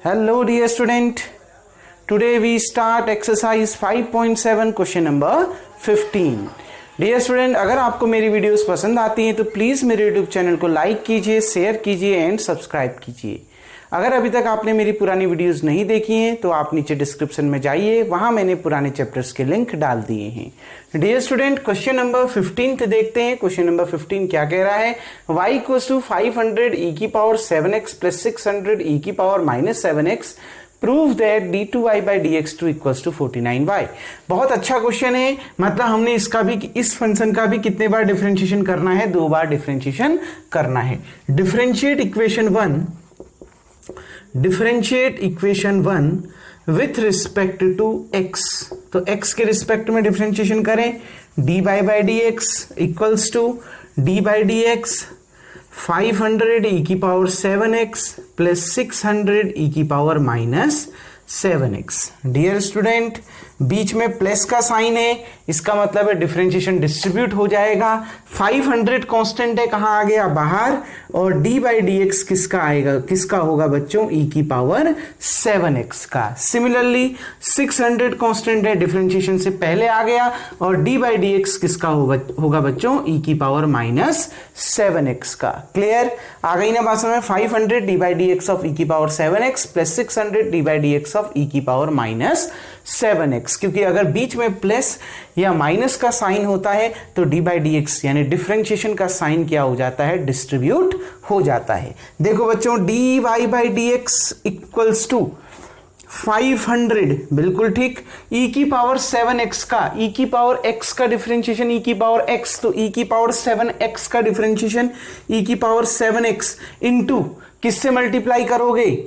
Hello dear student, today we start exercise 5.7 question number 15. Dear student, अगर आपको मेरी videos पसंद आती हैं तो प्लीज़ मेरे यूट्यूब चैनल को लाइक कीजिए, शेयर कीजिए एंड सब्सक्राइब कीजिए। अगर अभी तक आपने मेरी पुरानी वीडियोस नहीं देखी हैं तो आप नीचे डिस्क्रिप्शन में जाइए, वहां मैंने पुराने चैप्टर्स के लिंक डाल दिए हैं। डियर स्टूडेंट, क्वेश्चन नंबर 15 देखते हैं। क्वेश्चन नंबर 15 क्या कह रहा है? y इक्वल्स टू 500 e की पावर 7x प्लस 600 e की power minus 7x prove that d2y by dx2 equals to 49y। बहुत अच्छा क्वेश्चन है। मतलब हमने इसका भी, इस फंक्शन का भी कितने बार डिफरेंशिएशन करना है? 2 बार डिफरेंशिएशन करना है। Differentiate equation 1 with respect to x। तो x के रिस्पेक्ट में डिफरेंशिएशन करें। dy by d x equals to d by d x 500 e की पावर 7x प्लस 600 e की power minus 7x। Dear student, बीच में प्लस का साइन है, इसका मतलब है डिफरेंशिएशन डिस्ट्रीब्यूट हो जाएगा। 500 कांस्टेंट है, कहां आ गया? बाहर। और d बाई डी एक्स किसका आएगा? किसका होगा बच्चों? e की पावर 7x का। सिमिलरली 600 कांस्टेंट है, डिफरेंशिएशन से पहले आ गया, और d बाई डी एक्स किसका होगा बच्चों? e की पावर माइनस 7x का। क्लियर? आ गई ना बात समझ में? 500 d by d x of e की power 7x plus 600 d by d x of e की पावर माइनस 7x। क्योंकि अगर बीच में प्लस या माइनस का साइन होता है तो d बाई डी एक्स यानी डिफरेंशिएशन का साइन क्या हो जाता है? डिस्ट्रीब्यूट हो जाता है। देखो बच्चों, dy by d x equals to 500, बिल्कुल ठीक, e की पावर 7x का, e की पावर x का डिफरेंशिएशन e की पावर x, तो e की पावर 7x का डिफरेंशिएशन e की पावर 7x इंटू किससे मल्टीप्लाई करोगे?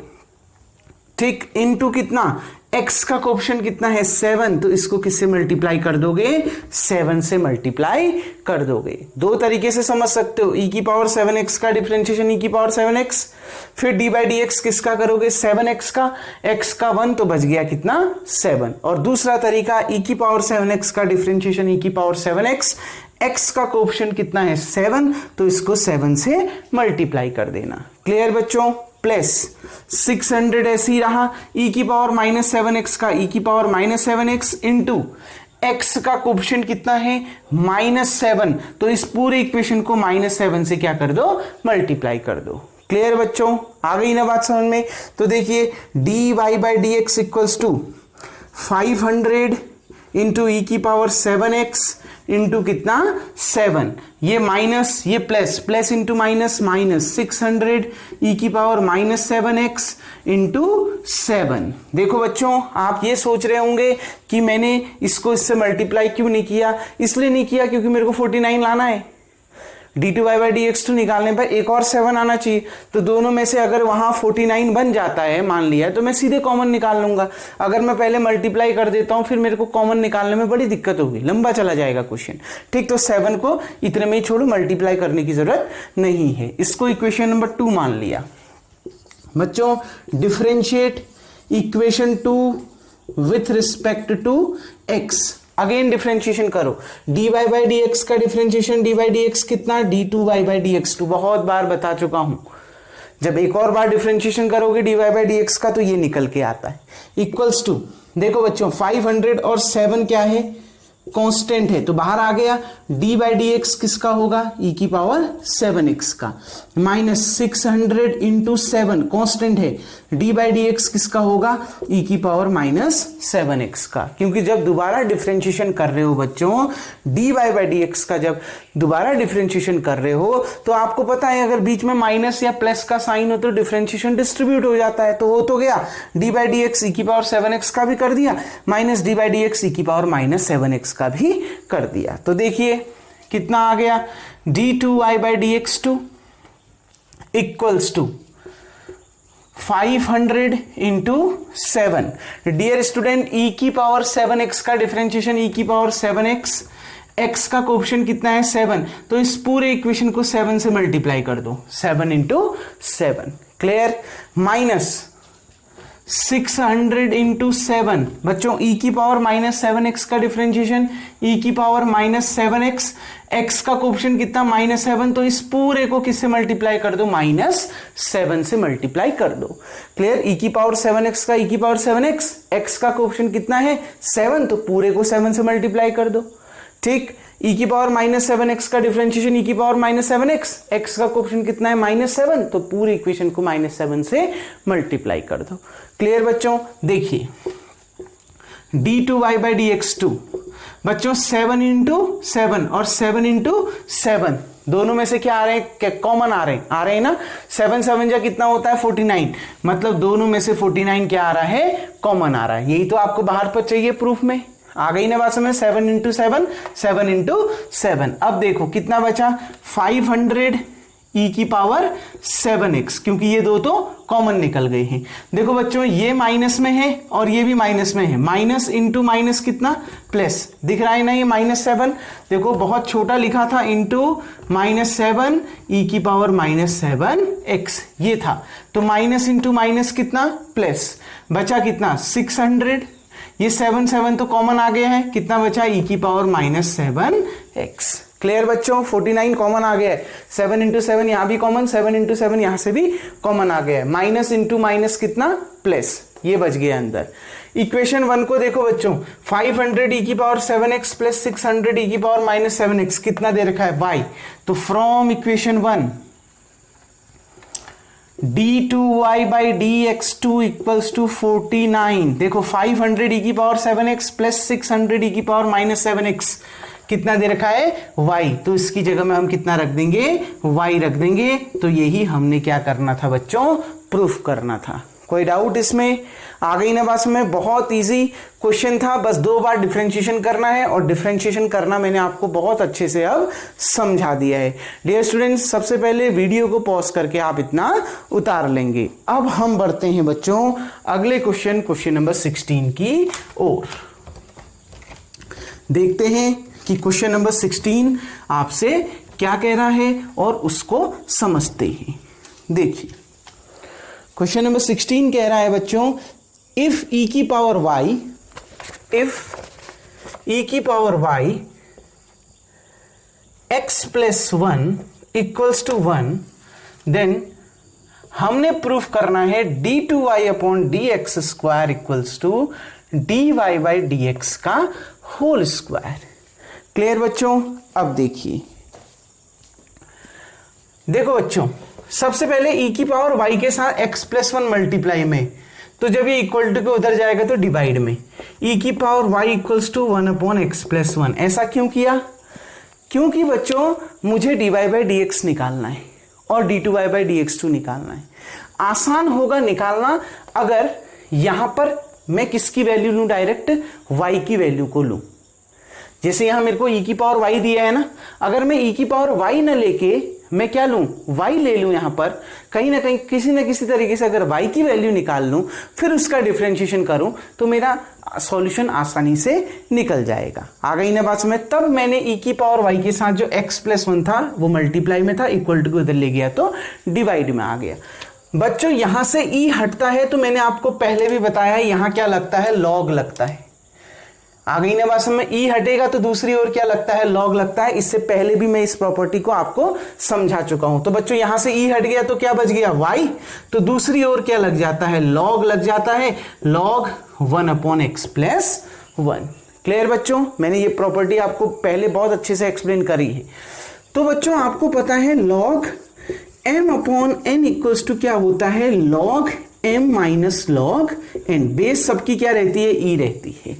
ठीक, इंटू कितना? x का कोएफिशिएंट कितना है? 7, तो इसको किससे मल्टीप्लाई कर दोगे? 7 से मल्टीप्लाई कर दोगे। दो तरीके से समझ सकते हो। e की पावर 7x का डिफरेंशिएशन e की पावर 7x, फिर d बाई डी एक्स किसका करोगे? 7x का, x का 1 तो बच गया कितना? 7। और दूसरा तरीका, e की पावर 7x का डिफरेंशिएशन e की पावर 7x, x का कोएफिशिएंट कितना है? 7, तो इसको 7 से मल्टीप्लाई कर देना। क्लियर बच्चों? प्लस 600 ऐसे ही रहा, e की पावर माइनस 7x का, e की power minus 7x into x का कोएफिशिएंट कितना है? माइनस 7, तो इस पूरे इक्वेशन को माइनस 7 से क्या कर दो? मल्टीप्लाई कर दो। क्लियर बच्चों? आ गई ना बात समझ में? तो देखिए, dy by d x equals to 500 into e की पावर 7x इंटू कितना? 7। ये माइनस, ये plus, plus into minus, minus 600 e की पावर माइनस 7x इंटू 7। देखो बच्चों, आप ये सोच रहे होंगे कि मैंने इसको इससे मल्टीप्लाई क्यों नहीं किया? इसलिए नहीं किया क्योंकि मेरे को 49 लाना है। d2y बाई डी एक्स निकालने पर एक और 7 आना चाहिए, तो दोनों में से अगर वहां 49 बन जाता है मान लिया, तो मैं सीधे कॉमन निकाल लूंगा। अगर मैं पहले मल्टीप्लाई कर देता हूं फिर मेरे को कॉमन निकालने में बड़ी दिक्कत होगी, लंबा चला जाएगा क्वेश्चन। ठीक, तो 7 को इतने में ही छोड़ो, मल्टीप्लाई करने की जरूरत नहीं है। इसको इक्वेशन नंबर 2 मान लिया। बच्चों, differentiate equation 2 with respect to x। Again differentiation करो। dy बाई डी एक्स का differentiation dy by d x कितना? d2y by d x. बहुत बार बता चुका हूं, जब एक और बार डिफरेंशिएशन करोगे dy बाई डी एक्स का तो ये निकल के आता है। इक्वल्स टू, देखो बच्चों, 500 और 7 क्या है? कांस्टेंट है, तो बाहर आ गया। d बाई डी एक्स किसका होगा? e की पावर 7x का, माइनस 600 इंटू 7 कांस्टेंट है, d बाई डी एक्स किसका होगा? e की पावर माइनस 7x का। क्योंकि जब दोबारा डिफरेंशिएशन कर रहे हो बच्चों, d बाई डी एक्स का जब दोबारा डिफरेंशिएशन कर रहे हो तो आपको पता है अगर बीच में माइनस या प्लस का साइन हो तो डिफरेंशिएशन डिस्ट्रीब्यूट हो जाता है। तो हो तो गया, d by d x e की पावर 7x का भी कर दिया, minus d by d x e की पावर माइनस 7x का भी कर दिया। तो देखिए कितना आ गया? d2y by d x 2 equals to 500 into 7। Dear student, e की पावर 7x का डिफरेंशिएशन e की पावर 7x, x का कोएफिशिएंट कितना है? 7, तो इस पूरे इक्वेशन को 7 से मल्टीप्लाई कर दो, 7 इंटू 7। क्लियर? माइनस 600 इंटू 7 बच्चों e की पावर -7x का डिफरेंशिएशन e की पावर -7x, x का कोएफिशिएंट कितना -7, तो इस पूरे को किससे मल्टीप्लाई कर दो, -7 से मल्टीप्लाई कर दो। क्लियर, e की पावर 7x का e की पावर 7x, x का कोएफिशिएंट कितना है 7, तो पूरे को 7 से मल्टीप्लाई कर दो। ठीक, e की पावर -7x का डिफरेंशिएशन e की पावर -7x, x का कोएफिशिएंट कितना है -7, तो पूरी इक्वेशन को -7 से मल्टीप्लाई कर दो। क्लियर बच्चों, देखिए d2y बाई dx2 बच्चों 7 इंटू 7 और 7 इंटू 7 दोनों में से क्या आ रहे हैं, कॉमन आ रहे हैं ना। 7 7 जा कितना होता है 49, मतलब दोनों में से 49 क्या आ रहा है, कॉमन आ रहा है। यही तो आपको बाहर पर चाहिए प्रूफ में। आ गई ना बात समझ, 7 इंटू 7, 7 इंटू 7। अब देखो कितना बचा, 500 e की पावर 7x, क्योंकि ये दो तो कॉमन निकल गए हैं। देखो बच्चों ये माइनस में है और ये भी माइनस में है, माइनस इंटू माइनस कितना प्लस, दिख रहा है ना ये -7, देखो बहुत छोटा लिखा था, इंटू -7 e की पावर -7x ये था, तो माइनस इंटू माइनस कितना प्लस, बचा कितना 600, ये 7 7 तो कॉमन आ गया है, कितना बचा e की पावर -7x। क्लियर बच्चों, 49 कॉमन आ गया है, 7 इंटू 7 यहां भी कॉमन, 7 इंटू 7 यहां से भी कॉमन आ गया है, माइनस इंटू माइनस कितना प्लस, ये बच गया अंदर। इक्वेशन 1 को देखो बच्चों, 500 e की पावर 7x प्लस 600 e की पावर -7x कितना दे रखा है y, तो from equation 1 d2y by dx2 equals to 49। देखो 500 e की पावर 7x प्लस 600 e की पावर -7x कितना दे रखा है y, तो इसकी जगह में हम कितना रख देंगे, y रख देंगे। तो यही हमने क्या करना था बच्चों, प्रूफ करना था। कोई डाउट इसमें, आ गई ना बात में, बहुत इजी क्वेश्चन था, बस 2 बार डिफरेंशिएशन करना है और डिफरेंशिएशन करना मैंने आपको बहुत अच्छे से अब समझा दिया है। डियर स्टूडेंट्स, सबसे पहले वीडियो को पॉज करके आप इतना उतार लेंगे। अब हम बढ़ते हैं बच्चों अगले क्वेश्चन नंबर 16 की ओर। देखते हैं कि क्वेश्चन नंबर 16 आपसे क्या कह रहा है और उसको समझते हैं। देखिए क्वेश्चन नंबर 16 कह रहा है बच्चों, इफ e की power y x plus 1 equals to 1, then हमने प्रूफ करना है d2y upon dx square equals to dy by dx का होल स्क्वायर। क्लियर बच्चों, अब देखिए, देखो बच्चों सबसे पहले e की पावर y के साथ x प्लस 1 मल्टीप्लाई में, तो जब ये इक्वल टू के उधर जाएगा तो डिवाइड में, e की power y equals to 1 upon x plus 1। ऐसा क्यों किया, क्योंकि बच्चों मुझे dy बाई dx निकालना है और d2y बाई dx2 निकालना है। आसान होगा निकालना अगर यहां पर मैं किसकी वैल्यू लूं, डायरेक्ट y की वैल्यू को लूं। जैसे यहां मेरे को e की पावर y दिया है ना, अगर मैं e की पावर y ना लेके मैं क्या लूं, y ले लूं, यहां पर कहीं ना कहीं किसी ना किसी तरीके से अगर y की वैल्यू निकाल लूं, फिर उसका डिफरेंशिएशन करूं, तो मेरा सॉल्यूशन आसानी से निकल जाएगा। आ गई ना बात समझ। तब मैंने e की पावर y के साथ जो x प्लस 1 था वो मल्टीप्लाई में था, इक्वल टू को इधर ले गया तो डिवाइड में आ गया। बच्चों यहां से e हटता है तो मैंने आपको पहले भी बताया है, यहां क्या लगता है, लॉग लगता है। आ गई ना बात समझ में, e हटेगा तो दूसरी ओर क्या लगता है, लॉग लगता है। इससे पहले भी मैं इस प्रॉपर्टी को आपको समझा चुका हूं। तो बच्चों यहां से e हट गया तो क्या बच गया, y, तो दूसरी ओर क्या लग जाता है, लॉग लग जाता है, log 1 upon x plus 1। Clear बच्चों, मैंने ये प्रॉपर्टी आपको पहले बहुत अच्छे से एक्सप्लेन करी है। तो बच्चों आपको पता है log m upon n equals to क्या होता है, log m minus log n। Base सबकी क्या रहती है, e रहती है।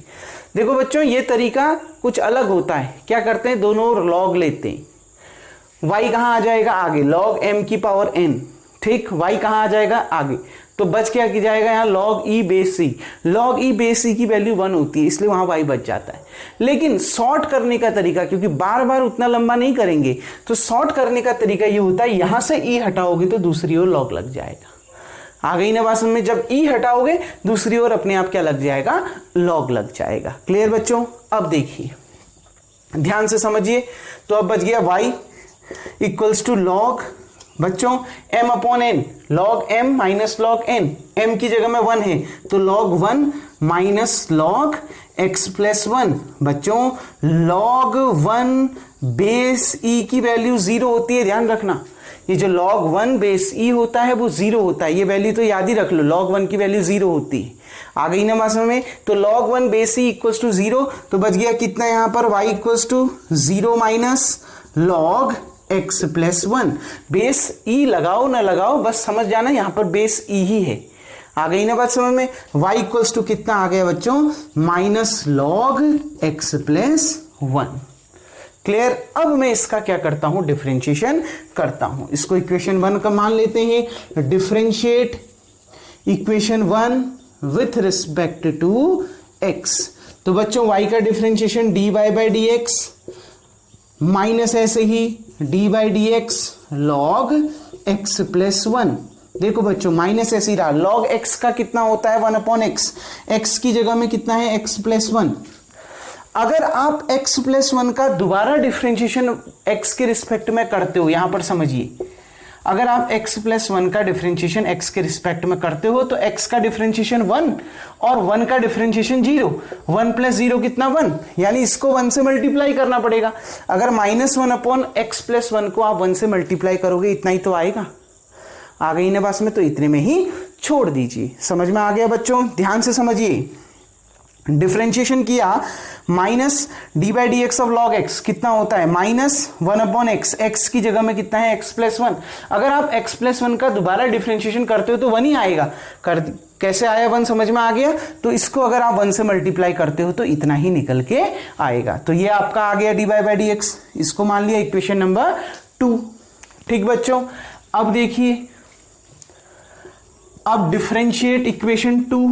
देखो बच्चों ये तरीका कुछ अलग होता है, क्या करते हैं, दोनों ओर लॉग लेते हैं। y कहां आ जाएगा, आगे, लॉग m की पावर n, ठीक, y कहां आ जाएगा, आगे, तो बच क्या की जाएगा यहाँ, log e base c। Log e base c की वैल्यू 1 होती है, इसलिए वहां y बच जाता है। लेकिन सॉर्ट करने का तरीका, क्योंकि बार बार उतना लंबा नहीं करेंगे, तो सॉर्ट करने का तरीका ये होता है, यहां से e हटाओगे तो दूसरी ओर लॉग लग जाएगा। आ गई ना बात में, जब e हटाओगे दूसरी ओर अपने आप क्या लग जाएगा, लॉग लग जाएगा। क्लियर बच्चों, अब देखिए ध्यान से समझिए। तो अब बच गया y इक्वल्स टू लॉग बच्चों m upon n, log m minus log n, m की जगह में 1 है तो log 1 minus log x plus 1। बच्चों log 1 बेस e की वैल्यू 0 होती है, ध्यान रखना। ये जो log 1 बेस e होता है वो 0 होता है, ये वैल्यू तो याद ही रख लो, log 1 की वैल्यू 0 होती है। आ गई ना बात समझ में? तो log 1 base e equals to 0, तो बच गया कितना यहां पर y equals to 0 minus log x plus 1। Base e लगाओ ना लगाओ, बस समझ जाना यहां पर बेस e ही है। आ गई ना बात समझ में? y इक्वल्स टू कितना आ गया बच्चों? Minus log x plus 1। Clear? अब मैं इसका क्या करता हूं? डिफरेंशिएशन करता हूं। इसको इक्वेशन 1 का मान लेते हैं। Differentiate equation 1 with respect to x। तो बच्चों y का differentiation dy by d x minus ऐसे ही d by d x log x plus 1। देखो बच्चों माइनस ऐसे ही रहा, लॉग एक्स का कितना होता है? 1 अपॉन एक्स, एक्स की जगह में कितना है? X plus 1। अगर आप x प्लस 1 का दोबारा डिफरेंशिएशन x के रिस्पेक्ट में करते हो, यहां पर समझिए, अगर आप x प्लस 1 का डिफरेंशिएशन x के रिस्पेक्ट में करते हो तो x का डिफरेंशिएशन 1 और 1 का डिफरेंशिएशन 0। 1 प्लस 0 कितना? 1, यानी इसको 1 से मल्टीप्लाई करना पड़ेगा। अगर माइनस 1 अपॉन x प्लस 1 को आप 1 से मल्टीप्लाई करोगे, इतना ही तो आएगा। आ गई ना बात में? तो इतने में ही छोड़ दीजिए। समझ में आ गया बच्चों? ध्यान से समझिए। डिफरेंशिएशन किया, minus d by d x of log x कितना होता है? माइनस 1 अपॉन एक्स, एक्स की जगह में कितना है? X plus 1। अगर आप एक्स प्लस 1 का दोबारा डिफरेंशिएशन करते हो तो 1 ही आएगा। कैसे आया 1? समझ में आ गया? तो इसको अगर आप 1 से मल्टीप्लाई करते हो तो इतना ही निकल के आएगा। तो ये आपका आ गया डी बाई डी एक्स। इसको मान लिया इक्वेशन नंबर 2। ठीक बच्चों, अब देखिए, अब differentiate equation 2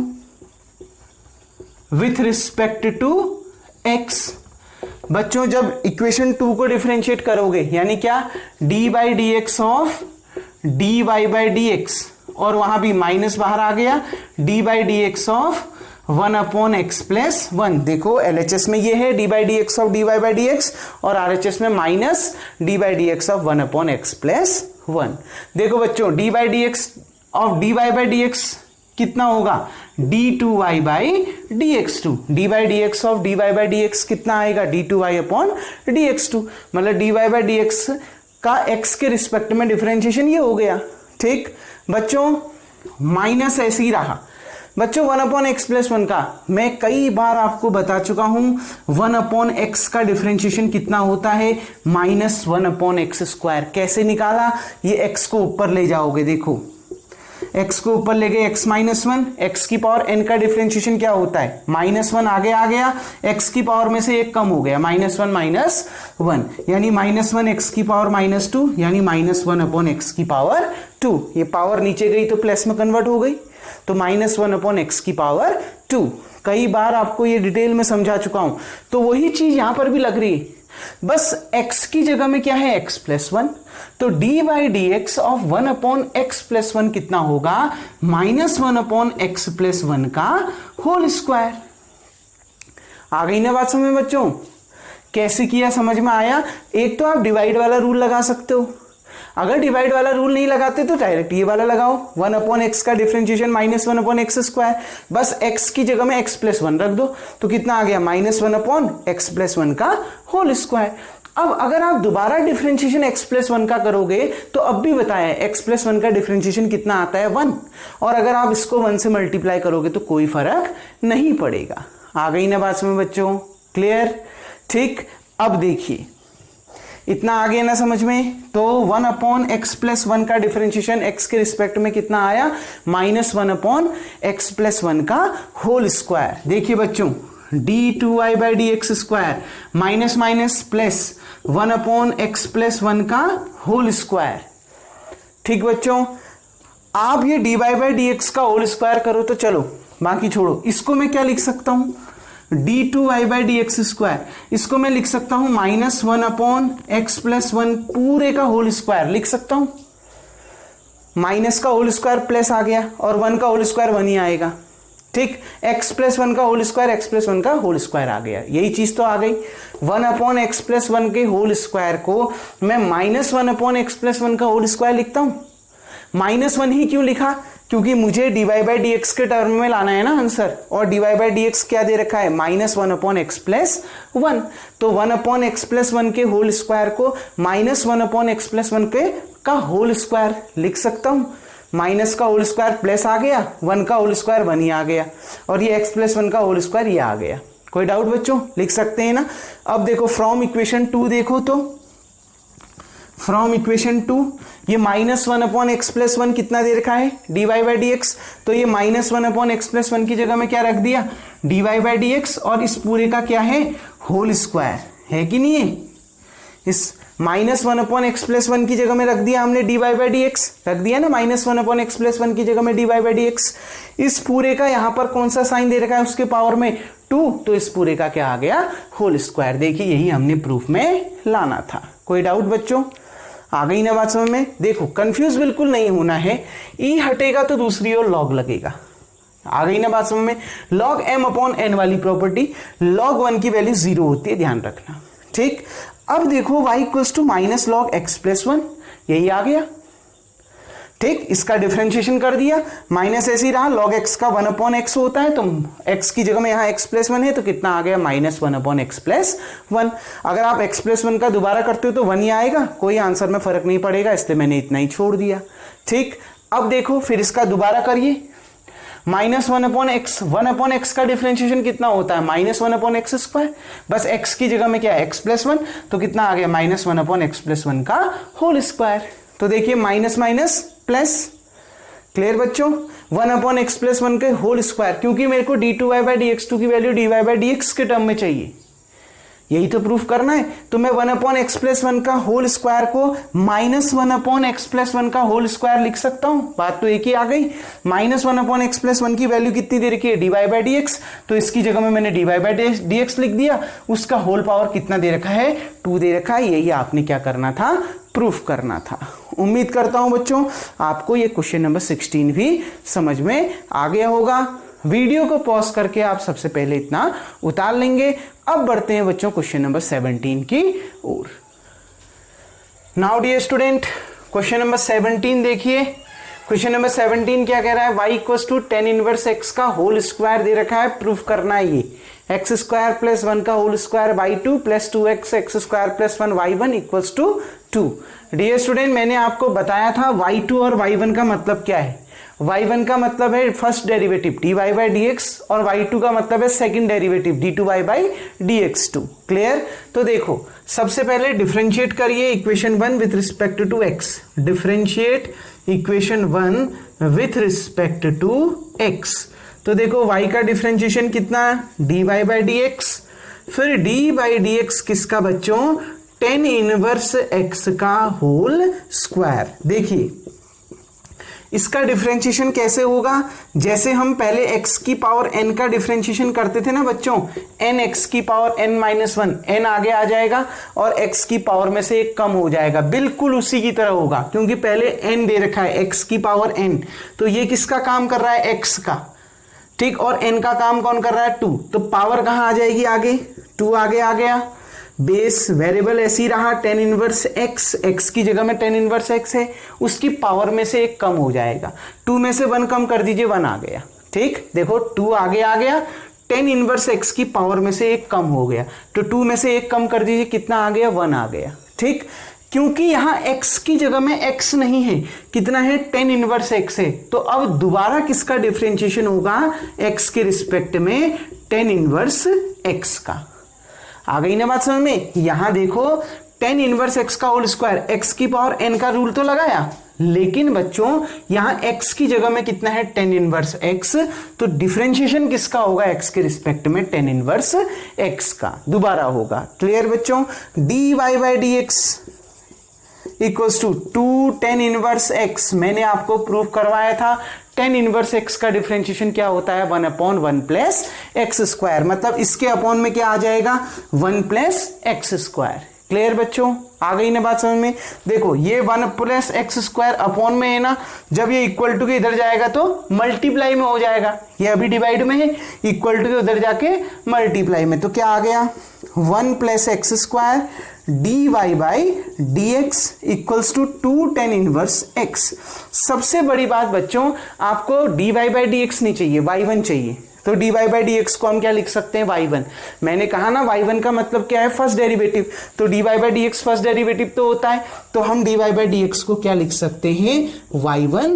with respect to x। बच्चों जब इक्वेशन 2 को डिफरेंशिएट करोगे, यानी क्या? D by d x of d y by d x, और वहां भी माइनस बाहर आ गया, d by d x of 1 upon x plus 1। देखो LHS में ये है d by d x of d y by d x, और RHS में minus d by d x of 1 upon x plus 1। देखो बच्चों d by d x of d y by d x कितना होगा? d2y by d x two. D by d x of d y by d x कितना आएगा? d2y upon d x two. मतलब d y by d x का x के respect में differentiation ये हो गया। ठीक बच्चों, माइनस ऐसे ही रहा। बच्चों 1 अपॉन एक्स प्लस 1 का मैं कई बार आपको बता चुका हूं, 1 अपॉन एक्स का डिफरेंशिएशन कितना होता है? Minus 1 upon x square. कैसे निकाला? ये x को ऊपर ले जाओगे, देखो x को ऊपर ले गए, x माइनस 1, एक्स की पावर n का डिफरेंशिएशन क्या होता है? माइनस 1 आगे आ गया, x की पावर में से एक कम हो गया, माइनस 1 माइनस 1, यानी माइनस 1 एक्स की पावर माइनस 2, यानी माइनस 1 अपॉन एक्स की पावर 2। ये पावर नीचे गई तो प्लस में कन्वर्ट हो गई, तो माइनस 1 अपॉन एक्स की पावर 2। कई बार आपको ये डिटेल में समझा चुका हूं, तो वही चीज यहां पर भी लग रही है, बस x की जगह में क्या है? x plus 1। तो d by d x of 1 upon x plus 1 कितना होगा? माइनस 1 अपॉन एक्स प्लस 1 का होल स्क्वायर। आ गई ना बात समझ में बच्चों? कैसे किया समझ में आया? एक तो आप डिवाइड वाला रूल लगा सकते हो, अगर डिवाइड वाला रूल नहीं लगाते तो डायरेक्ट ये वाला लगाओ, 1 अपॉन एक्स का differentiation minus 1 upon x square, बस x की जगह में x प्लस 1 रख दो, तो कितना आ गया? माइनस 1 अपॉन एक्स प्लस 1 का होल स्क्वायर। अब अगर आप दोबारा डिफरेंशिएशन x प्लस 1 का करोगे तो अब भी बताया x प्लस 1 का डिफरेंशिएशन कितना आता है? 1, और अगर आप इसको 1 से मल्टीप्लाई करोगे तो कोई फर्क नहीं पड़ेगा। आ गई ना बात समझ बच्चों? क्लियर? ठीक, अब देखिए इतना आ गया ना समझ में? तो 1 अपॉन एक्स प्लस 1 का डिफरेंशिएशन x के रिस्पेक्ट में कितना आया? माइनस 1 अपॉन एक्स प्लस 1 का होल स्क्वायर। देखिए बच्चों, d2y by d x square minus minus plus 1 upon x plus 1 का होल स्क्वायर। ठीक बच्चों, आप ये dy बाई डी एक्स का होल स्क्वायर करो तो चलो, बाकी छोड़ो। इसको मैं क्या लिख सकता हूं? d2y by d x square, इसको मैं लिख सकता हूं माइनस 1 अपॉन एक्स प्लस 1 पूरे का होल स्क्वायर लिख सकता हूं। माइनस का होल स्क्वायर प्लस आ गया और 1 का होल स्क्वायर 1 ही आएगा। ठीक, x प्लस 1 का होल स्क्वायर, x प्लस 1 का होल स्क्वायर आ गया, यही चीज तो आ गई। 1/x प्लस 1 के होल स्क्वायर को मैं -1/x प्लस 1 का होल स्क्वायर लिखता हूं। -1 ही क्यों लिखा? क्योंकि मुझे dy बाई डी एक्स के टर्म में लाना है ना आंसर, और dy बाई डी एक्स क्या दे रखा है? -1/x plus 1। तो 1/x प्लस 1 के होल स्क्वायर को -1/x प्लस 1 के का होल स्क्वायर लिख सकता हूं। माइनस का होल स्क्वायर प्लस आ गया, 1 का होल स्क्वायर 1 ही आ गया, और ये x प्लस 1 का होल स्क्वायर ये आ गया। कोई डाउट बच्चों? लिख सकते हैं ना। अब देखो फ्रॉम इक्वेशन 2 देखो, तो फ्रॉम इक्वेशन 2 ये -1/x प्लस 1 कितना दे रखा है? dy by d x. तो ये -1/x प्लस 1 की जगह में क्या रख दिया? dy बाई डी एक्स, और इस पूरे का क्या है? होल स्क्वायर है कि नहीं है? इस -1/x प्लस 1 की जगह में रख दिया हमने dy बाई डी एक्स, रख दिया ना, -1/x प्लस 1 की जगह में dy बाई डी एक्स। इस पूरे का यहां पर कौन सा साइन दे रखा है? उसके पावर में 2, तो इस पूरे का क्या आ गया? Whole square. देखिए यही हमने प्रूफ में लाना था। कोई डाउट बच्चों? आ गई ना बात समझ में? देखो कंफ्यूज बिल्कुल नहीं होना है, ई हटेगा तो दूसरी ओर लॉग लगेगा। आ गई ना बात समझ में? log m/n वाली प्रॉपर्टी, log 1 की वैल्यू 0 होती है, ध्यान रखना। ठीक, अब देखो y equals to minus log x plus 1, यही आ गया। ठीक, इसका डिफरेंशिएशन कर दिया, माइनस ऐसे ही रहा, log x का 1/x होता है, तो x की जगह में यहाँ x प्लस 1 है, तो कितना आ गया? -1/x plus 1। अगर आप x प्लस 1 का दोबारा करते हो तो 1 ही आएगा, कोई आंसर में फर्क नहीं पड़ेगा, इसलिए मैंने इतना ही छोड़ दिया। ठीक, अब देखो फिर इसका दोबारा करिए, -1/x, 1/x का डिफरेंशिएशन कितना होता है? -1/x स्क्वायर, बस x की जगह में क्या है? x प्लस 1, तो कितना आ गया? -1/x प्लस 1 का होल स्क्वायर। तो देखिए माइनस माइनस प्लस, क्लियर बच्चों? 1/x प्लस 1 के होल स्क्वायर, क्योंकि मेरे को d2y बाई dx2 की वैल्यू dy बाई dx के टर्म में चाहिए, यही तो प्रूफ करना है। तो मैं 1/x प्लस 1 का होल स्क्वायर को -1/x प्लस 1 का होल स्क्वायर लिख सकता हूं। बात तो एक ही आ गई। -1/x प्लस 1 की वैल्यू कितनी दे रखी है? dy बाई dx, तो इसकी जगह में मैंने dy बाई dx लिख दिया। उसका होल पावर कितना दे रखा है? 2 दे रखा है। यही आपने क्या करना था? प्रूफ करना था। उम्मीद करता हूं बच्चों आपको ये क्वेश्चन नंबर 16 भी समझ में आ गया होगा। वीडियो को पॉज करके आप सबसे पहले इतना उतार लेंगे। अब बढ़ते हैं बच्चों क्वेश्चन नंबर 17 की ओर। Now dear student, question number 17 देखिए। क्वेश्चन नंबर 17 क्या कह रहा है? y equals to tan inverse x का होल स्क्वायर दे रखा है, प्रूफ करना है ये। x स्क्वायर प्लस 1 का whole square y2 plus 2x x square plus 1 y1 equals to 2। Dear student, मैंने आपको बताया था y2 और y1 का मतलब क्या है। y1 का मतलब है first derivative dy by dx, और y2 का मतलब है second derivative d2y by dx2। Clear? तो देखो सबसे पहले डिफरेंशिएट करिए equation 1 with respect to x। Differentiate equation 1 with respect to x। तो देखो y का डिफरेंशिएशन कितना? dy बाई dx, फिर d बाई dx किसका बच्चों? tan इनवर्स x का होल स्क्वायर। देखिए इसका डिफरेंशिएशन कैसे होगा? जैसे हम पहले x की पावर n का डिफरेंशिएशन करते थे ना बच्चों, n x की पावर n माइनस 1, n आगे आ जाएगा और x की पावर में से एक कम हो जाएगा। बिल्कुल उसी की तरह होगा, क्योंकि पहले n दे रखा है, x की पावर n, तो ये किसका काम कर रहा है? x का। ठीक, और n का काम कौन कर रहा है? 2। तो पावर कहां आ जाएगी? आगे 2 आगे आ गया। बेस वेरिएबल ऐसे ही रहा, tan इनवर्स x, x की जगह में tan इनवर्स x है, उसकी पावर में से एक कम हो जाएगा। 2 में से 1 कम कर दीजिए, 1 आ गया। ठीक, देखो 2 आगे आ गया, tan इनवर्स x की पावर में से एक कम हो गया, तो 2 में से एक कम कर दीजिए, कितना आ गया? 1 आ गया। ठीक, क्योंकि यहां x की जगह में x नहीं है, कितना है? tan इनवर्स x है। तो अब दोबारा किसका डिफरेंशिएशन होगा? x के रिस्पेक्ट में tan इनवर्स x का। आ गई ना बात समझ में? यहां देखो tan इनवर्स x का होल स्क्वायर, x की पावर n का रूल तो लगाया, लेकिन बच्चों यहां x की जगह में कितना है? tan inverse x। तो डिफरेंशिएशन किसका होगा? x के रिस्पेक्ट में tan इनवर्स x का दोबारा होगा। क्लियर बच्चों? dy by dx equals to 2 tan inverse x। मैंने आपको प्रूफ करवाया था tan इनवर्स x का डिफरेंशिएशन क्या होता है? 1/1 प्लस एक्स स्क्वायर, मतलब इसके अपॉन में क्या आ जाएगा? 1 प्लस एक्स स्क्वायर। क्लियर बच्चों, आ गई ना बात समझ में। देखो ये 1 प्लस एक्स स्क्वायर अपॉन में है ना, जब ये इक्वल टू के इधर जाएगा तो मल्टीप्लाई में हो जाएगा, ये अभी डिवाइड में है, इक्वल टू के उधर जाके मल्टीप्लाई में, तो क्या आ गया 1 plus x square d y by d x equals to 2 tan inverse x. सबसे बड़ी बात बच्चों, आपको d y by d x नहीं चाहिए, y1 चाहिए, तो d y by d x को हम क्या लिख सकते हैं y1। मैंने कहा ना y1 का मतलब क्या है, फर्स्ट डेरिवेटिव, तो d y by d x first derivative तो होता है, तो हम d y by d x को क्या लिख सकते हैं, y1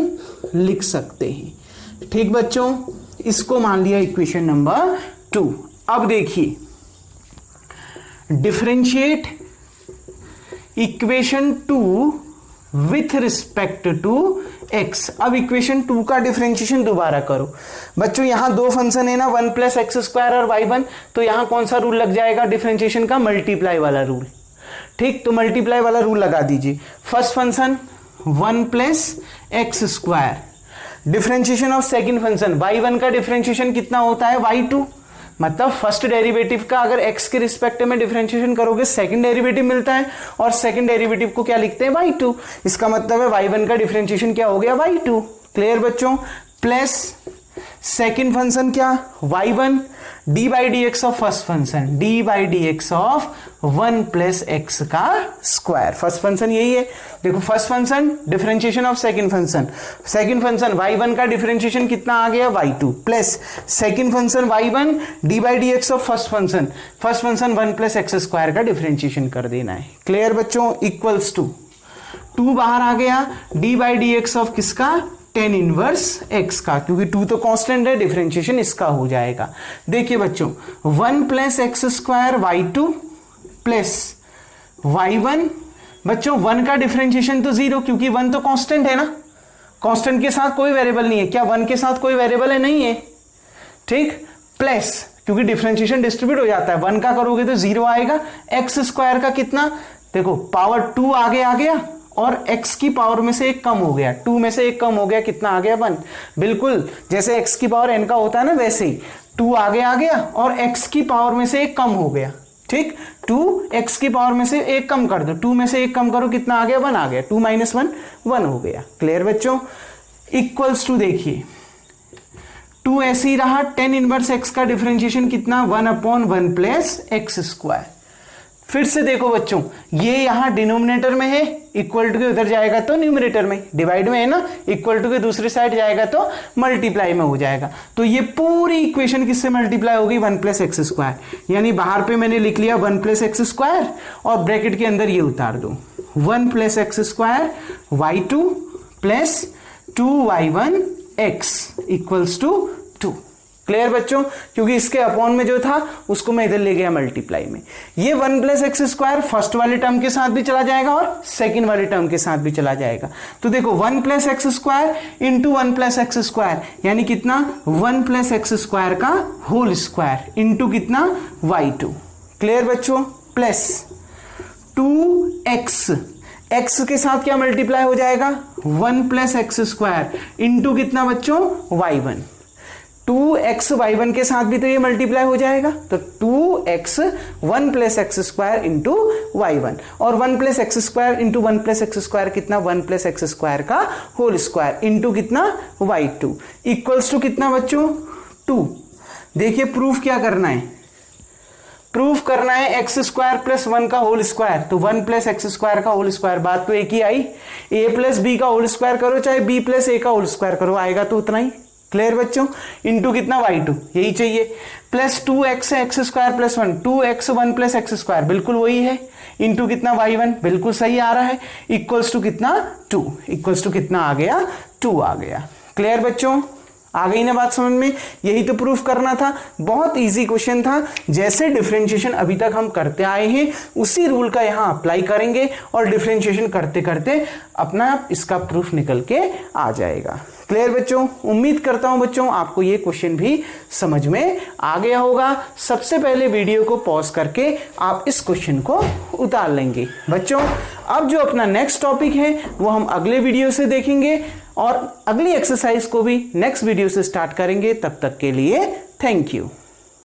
लिख सकते हैं। ठीक बच्चों, इसको मान लिया इक्वेशन नंबर 2। अब देखिए differentiate equation 2 with respect to x। अब इक्वेशन 2 का डिफरेंशिएशन दोबारा करो बच्चों, यहां दो फंक्शन है ना, 1 प्लस एक्स स्क्वायर और y1, तो यहां कौन सा रूल लग जाएगा डिफरेंशिएशन का, मल्टीप्लाई वाला रूल। ठीक, तो मल्टीप्लाई वाला रूल लगा दीजिए। First function 1 plus x square, differentiation of second function y1 का डिफरेंशिएशन कितना होता है, y2, मतलब फर्स्ट डेरिवेटिव का अगर x के रिस्पेक्ट में डिफरेंशिएशन करोगे सेकंड डेरिवेटिव मिलता है, और सेकंड डेरिवेटिव को क्या लिखते हैं, y2। इसका मतलब है y1 का डिफरेंशिएशन क्या हो गया, y2। क्लियर बच्चों, प्लस सेकंड फंक्शन क्या, y1 D by d x of first function, D by d x of 1 plus x का स्क्वायर। फर्स्ट फंक्शन यही है, देखो first function differentiation of second function, second function y1 का differentiation कितना आ गया, y2, plus second function y1 D by d x of first function, first function 1 plus x square का differentiation कर देना है। क्लियर बच्चों, इक्वल्स टू 2 बाहर आ गया, d by d x of किसका, tan इनवर्स x का, क्योंकि 2 तो कांस्टेंट है, डिफरेंशिएशन इसका हो जाएगा। देखिए बच्चों 1 plus x square y2 plus y1, बच्चों 1 का डिफरेंशिएशन तो 0, क्योंकि 1 तो कांस्टेंट है ना, कांस्टेंट के साथ कोई वेरिएबल नहीं है, क्या 1 के साथ कोई वेरिएबल है, नहीं है। ठीक, प्लस क्योंकि डिफरेंशिएशन डिस्ट्रीब्यूट हो जाता है, 1 का करोगे तो 0 आएगा, एक्स स्क्वायर का कितना, देखो पावर 2 आगे आ गया, और x की पावर में से एक कम हो गया, 2 में से एक कम हो गया, कितना आ गया, 1। बिल्कुल जैसे x की पावर n का होता है ना, वैसे ही 2 आगे आ गया और x की पावर में से एक कम हो गया। ठीक, 2 x की पावर में से एक कम कर दो, 2 में से एक कम करो, कितना आ गया, 1 आ गया, 2 माइनस 1 1 हो गया। क्लियर बच्चों, इक्वल्स टू देखिए 2 ऐसे ही रहा, tan इनवर्स x का डिफरेंशिएशन कितना, 1/1 प्लस एक्स स्क्वायर। फिर से देखो बच्चों, ये यहां डिनोमिनेटर में है, इक्वल टू के उधर जाएगा तो न्यूमरेटर में, डिवाइड में है ना, इक्वल टू के दूसरी साइड जाएगा तो मल्टीप्लाई में हो जाएगा। तो ये पूरी इक्वेशन किससे मल्टीप्लाई होगी, 1 प्लस एक्स स्क्वायर, यानी बाहर पे मैंने लिख लिया 1 प्लस एक्स स्क्वायर, और ब्रैकेट के अंदर ये उतार दो 1 plus x square y2 plus 2y1 x equals to 2। Clear बच्चों, क्योंकि इसके अपॉन में जो था उसको मैं इधर ले गया मल्टीप्लाई में। ये 1 प्लस एक्स स्क्वायर फर्स्ट वाले टर्म के साथ भी चला जाएगा और सेकंड वाले टर्म के साथ भी चला जाएगा। तो देखो 1 plus x square into 1 plus x square, यानी कितना, 1 प्लस एक्स स्क्वायर का होल स्क्वायर इंटू कितना, y2। क्लियर बच्चों, प्लस 2x, x के साथ क्या मल्टीप्लाई हो जाएगा, 1 प्लस एक्स स्क्वायर इंटू कितना बच्चों, y1। 2x y1 के साथ भी तो ये मल्टीप्लाई हो जाएगा, तो 2x 1 plus x square into y1, और 1 plus x square into 1 plus x square कितना, 1 प्लस एक्स स्क्वायर का होल स्क्वायर इंटू कितना, y2 इक्वल्स टू कितना बच्चों, 2। देखिए प्रूफ क्या करना है, प्रूफ करना है एक्स स्क्वायर प्लस 1 का होल स्क्वायर, तो 1 प्लस एक्स स्क्वायर का होल स्क्वायर, बात तो एक ही आई, a प्लस बी का होल स्क्वायर करो चाहे b प्लस a का होल स्क्वायर करो, आएगा तो उतना ही। क्लियर बच्चों, इंटू कितना, y2, यही चाहिए, प्लस 2x है x square plus 1, 2x 1 plus x square, बिल्कुल वही है, इंटू कितना, y1, बिल्कुल सही आ रहा है, इक्वल्स टू कितना, 2, इक्वल्स टू कितना आ गया, 2 आ गया। क्लियर बच्चों, आ गई ना बात समझ में, यही तो प्रूफ करना था, बहुत इजी क्वेश्चन था। जैसे डिफरेंशिएशन अभी तक हम करते आए हैं उसी रूल का यहां अप्लाई करेंगे, और डिफरेंशिएशन करते करते अपना इसका प्रूफ निकल के आ जाएगा। क्लियर बच्चों, उम्मीद करता हूं बच्चों आपको ये क्वेश्चन भी समझ में आ गया होगा। सबसे पहले वीडियो को पॉज करके आप इस क्वेश्चन को उतार लेंगे। बच्चों अब जो अपना नेक्स्ट टॉपिक है वो हम अगले वीडियो से देखेंगे, और अगली एक्सरसाइज को भी नेक्स्ट वीडियो से स्टार्ट करेंगे। तब तक के लिए थैंक यू।